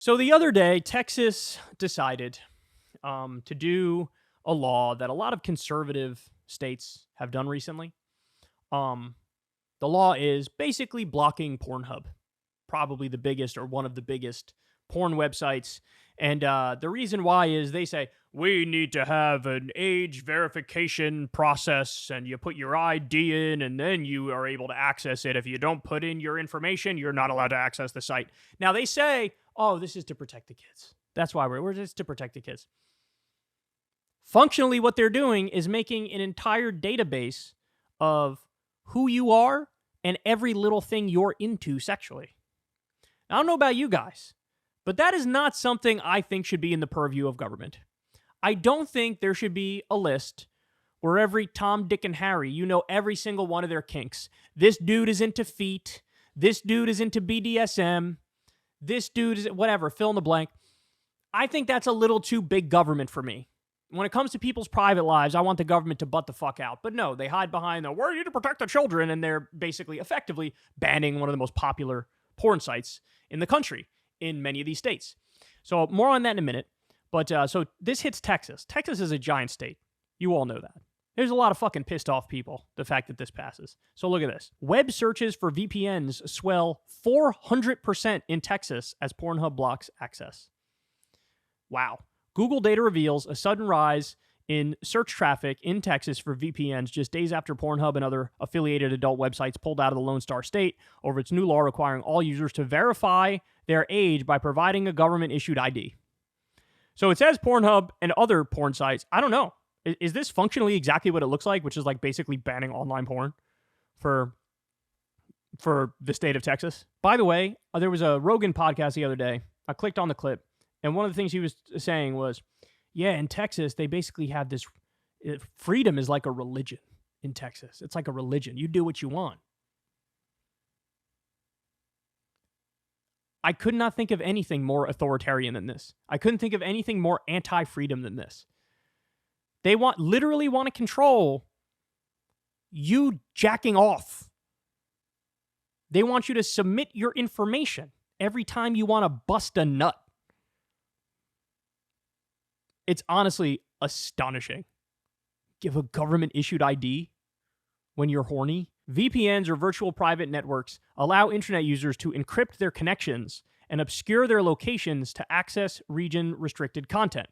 So the other day, Texas decided to do a law that a lot of conservative states have done recently. Um, the law is basically blocking Pornhub, probably the biggest or one of the biggest porn websites. And the reason why is they say, we need to have an age verification process, and you put your ID in, and then you are able to access it. If you don't put in your information, you're not allowed to access the site. Now, they say, oh, this is to protect the kids. That's why we're just to protect the kids. Functionally, what they're doing is making an entire database of who you are and every little thing you're into sexually. I don't know about you guys, but that is not something I think should be in the purview of government. I don't think there should be a list where every Tom, Dick, and Harry, you know every single one of their kinks. This dude is into feet. This dude is into BDSM. This dude is whatever, fill in the blank. I think that's a little too big government for me. When it comes to people's private lives, I want the government to butt the fuck out. But no, they hide behind the, we need to protect the children, and they're basically effectively banning one of the most popular porn sites in the country in many of these states. So more on that in a minute. But so this hits Texas. Texas is a giant state. You all know that. There's a lot of fucking pissed off people, the fact that this passes. So look at this. Web searches for VPNs swell 400% in Texas as Pornhub blocks access. Wow. Google data reveals a sudden rise in search traffic in Texas for VPNs just days after Pornhub and other affiliated adult websites pulled out of the Lone Star State over its new law requiring all users to verify their age by providing a government-issued ID. So it says Pornhub and other porn sites. I don't know. Is this functionally exactly what it looks like, which is like basically banning online porn for the state of Texas? By the way, there was a Rogan podcast the other day. I clicked on the clip, and one of the things he was saying was, yeah, in Texas, they basically have this, freedom is like a religion in Texas. It's like a religion. You do what you want. I could not think of anything more authoritarian than this. I couldn't think of anything more anti-freedom than this. They literally want to control you jacking off. They want you to submit your information every time you want to bust a nut. It's honestly astonishing. Give a government-issued ID when you're horny. VPNs, or virtual private networks, allow internet users to encrypt their connections and obscure their locations to access region-restricted content.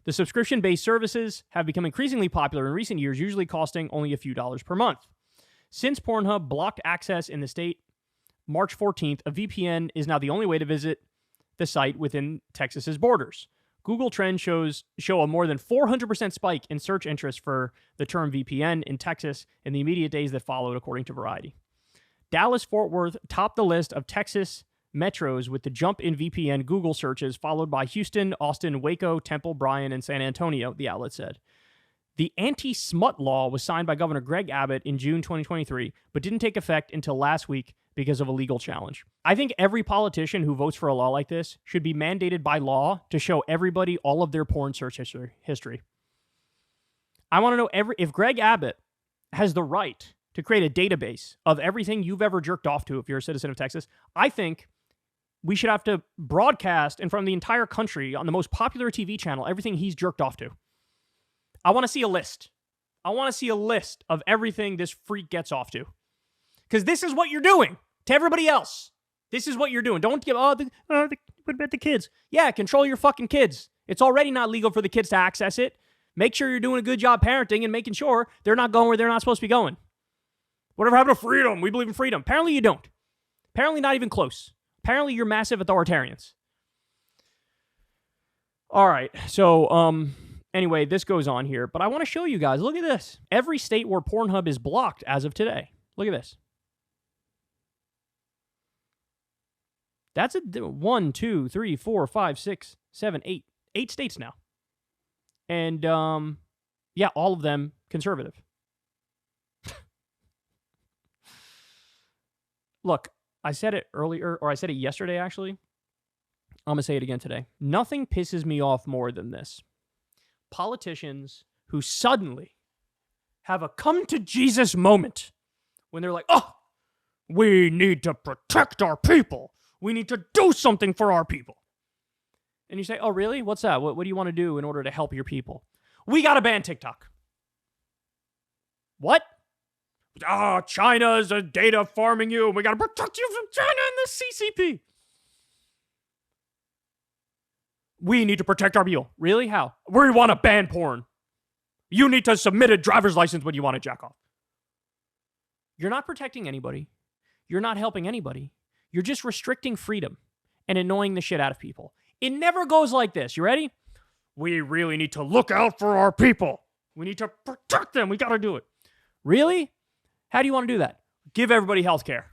The subscription-based services have become increasingly popular in recent years, usually costing only a few dollars per month. Since Pornhub blocked access in the state March 14th, a VPN is now the only way to visit the site within Texas's borders. Google Trends show a more than 400% spike in search interest for the term VPN in Texas in the immediate days that followed, according to Variety. Dallas-Fort Worth topped the list of Texas metros with the jump in VPN Google searches, followed by Houston, Austin, Waco, Temple, Bryan, and San Antonio, the outlet said. The anti-smut law was signed by Governor Greg Abbott in June 2023, but didn't take effect until last week because of a legal challenge. I think every politician who votes for a law like this should be mandated by law to show everybody all of their porn search history. I want to know if Greg Abbott has the right to create a database of everything you've ever jerked off to if you're a citizen of Texas. I think we should have to broadcast in front of the entire country on the most popular TV channel everything he's jerked off to. I want to see a list. I want to see a list of everything this freak gets off to. Because this is what you're doing to everybody else. This is what you're doing. Don't give, what about the kids? Yeah, control your fucking kids. It's already not legal for the kids to access it. Make sure you're doing a good job parenting and making sure they're not going where they're not supposed to be going. Whatever happened to freedom? We believe in freedom. Apparently you don't. Apparently not even close. Apparently you're massive authoritarians. All right, so, anyway, this goes on here, but I want to show you guys. Look at this. Every state where Pornhub is blocked as of today. Look at this. That's 1, 2, 3, 4, 5, 6, 7, 8. 8 states now. And, yeah, all of them conservative. Look, I said it earlier, or I said it yesterday, actually. I'm going to say it again today. Nothing pisses me off more than this. Politicians who suddenly have a come-to-Jesus moment when they're like, oh, we need to protect our people. We need to do something for our people. And you say, oh, really? What's that? What do you want to do in order to help your people? We got to ban TikTok. What? Oh, China's data farming you. We got to protect you from China and the CCP. We need to protect our people. Really? How? We want to ban porn. You need to submit a driver's license when you want to jack off. You're not protecting anybody. You're not helping anybody. You're just restricting freedom and annoying the shit out of people. It never goes like this. You ready? We really need to look out for our people. We need to protect them. We got to do it. Really? How do you want to do that? Give everybody health care.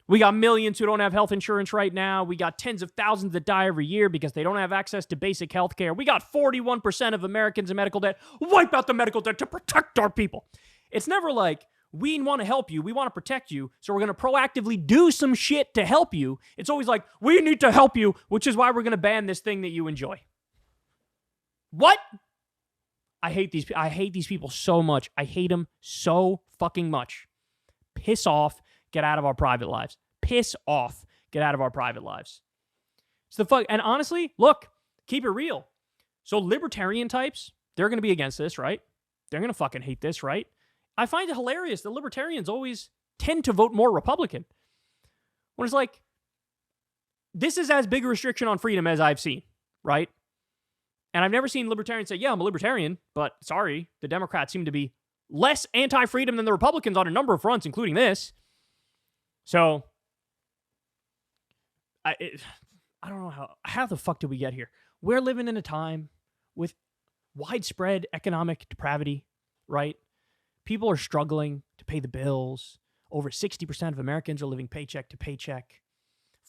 We got millions who don't have health insurance right now. We got tens of thousands that die every year because they don't have access to basic health care. We got 41% of Americans in medical debt. Wipe out the medical debt to protect our people. It's never like, we want to help you. We want to protect you. So we're going to proactively do some shit to help you. It's always like, we need to help you, which is why we're going to ban this thing that you enjoy. What? I hate these people so much. I hate them so fucking much. Piss off. Get out of our private lives. Piss off. Get out of our private lives. It's the fuck. And honestly, look, keep it real. So libertarian types, they're going to be against this, right? They're going to fucking hate this, right? I find it hilarious that libertarians always tend to vote more Republican. When it's like, this is as big a restriction on freedom as I've seen, right? And I've never seen libertarians say, yeah, I'm a libertarian, but sorry, the Democrats seem to be less anti-freedom than the Republicans on a number of fronts, including this. So, I don't know how the fuck did we get here? We're living in a time with widespread economic depravity, right? People are struggling to pay the bills. Over 60% of Americans are living paycheck to paycheck.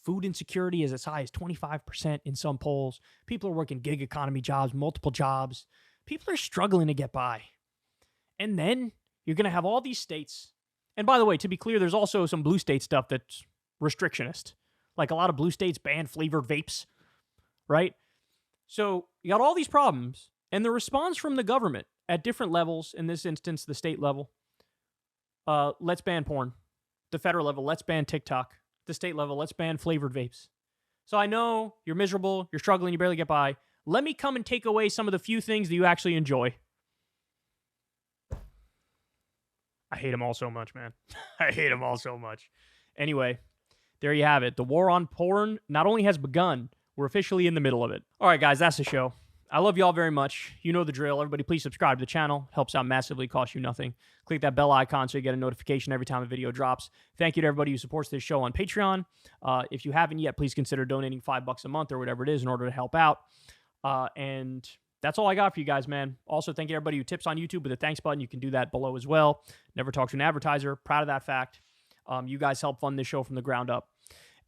Food insecurity is as high as 25% in some polls. People are working gig economy jobs, multiple jobs. People are struggling to get by. And then you're going to have all these states. And by the way, to be clear, there's also some blue state stuff that's restrictionist. Like a lot of blue states ban flavored vapes, right? So you got all these problems. And the response from the government at different levels, in this instance, the state level, let's ban porn. The federal level, let's ban TikTok. The state level, let's ban flavored vapes. So I know you're miserable, you're struggling, you barely get by. Let me come and take away some of the few things that you actually enjoy. I hate them all so much, man. I hate them all so much. Anyway, there you have it. The war on porn not only has begun, we're officially in the middle of it. All right, guys, that's the show. I love you all very much. You know the drill. Everybody, please subscribe to the channel. Helps out massively, costs you nothing. Click that bell icon so you get a notification every time a video drops. Thank you to everybody who supports this show on Patreon. If you haven't yet, please consider donating $5 a month or whatever it is in order to help out. And that's all I got for you guys, man. Also, thank you to everybody who tips on YouTube with a thanks button. You can do that below as well. Never talk to an advertiser. Proud of that fact. You guys help fund this show from the ground up.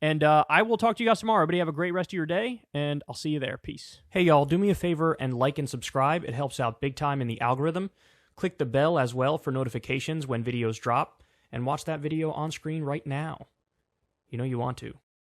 And I will talk to you guys tomorrow. Everybody have a great rest of your day, and I'll see you there. Peace. Hey, y'all, do me a favor and like and subscribe. It helps out big time in the algorithm. Click the bell as well for notifications when videos drop, and watch that video on screen right now. You know you want to.